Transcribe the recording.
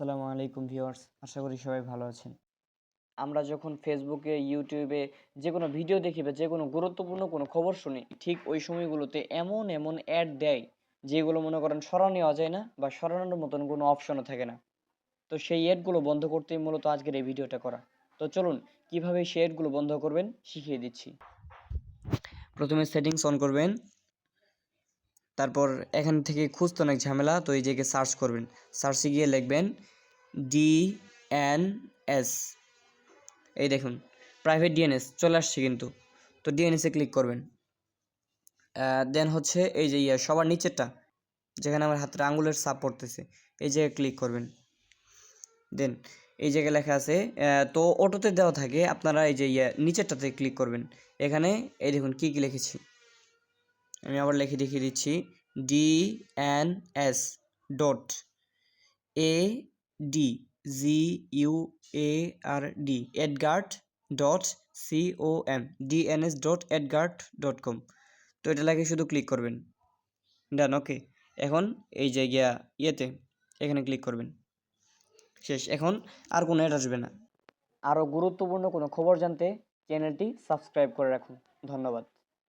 আসসালামু আলাইকুম ভিউয়ার্স, আশা করি সবাই ভালো আছেন। আমরা যখন ফেসবুকে, ইউটিউবে যেকোনো ভিডিও দেখি বা যেকোনো গুরুত্বপূর্ণ কোনো খবর শুনি, ঠিক ওই সময়গুলোতে এমন অ্যাড দেয়, যেগুলো মনে করেন সরানো নেওয়া যায় না বা সরানোর মতন কোনো অপশনও থাকে না। তো সেই অ্যাডগুলো বন্ধ করতেই মূলত আজকের এই ভিডিওটা করা। তো চলুন কিভাবে সেই অ্যাডগুলো বন্ধ করবেন শিখিয়ে দিচ্ছি। প্রথমে সেটিংস অন করবেন, তারপর এখান থেকে খুঁজতে অনেক ঝামেলা, তো এই জায়গায় সার্চ করবেন। সার্চে গিয়ে লিখবেন DNS, এই দেখুন প্রাইভেট ডিএনএস চলে আসছে কিন্তু। তো ডিএনএসে ক্লিক করবেন। দেন হচ্ছে এই যে সবার নিচেরটা যেখানে আমার হাতের আঙুলের ছাপ পড়তেছে, এই জায়গায় ক্লিক করবেন। দেন এই জায়গায় লেখা আছে, তো অটোতে দেওয়া থাকে, আপনারা এই যে নিচেরটাতে ক্লিক করবেন। এখানে এই দেখুন কি লিখেছি, আমি আবার লিখে দেখিয়ে দিচ্ছি। DNS dot ADGUARD এডগার্ড dot COM DNS.edgard.com। তো এটা লাগে শুধু ক্লিক করবেন। ডান, ওকে। এখন এই যে ইয়েতে এখানে ক্লিক করবেন, শেষ। এখন আর কোনো অ্যাড আসবে না। আরও গুরুত্বপূর্ণ কোনো খবর জানতে চ্যানেলটি সাবস্ক্রাইব করে রাখুন। ধন্যবাদ।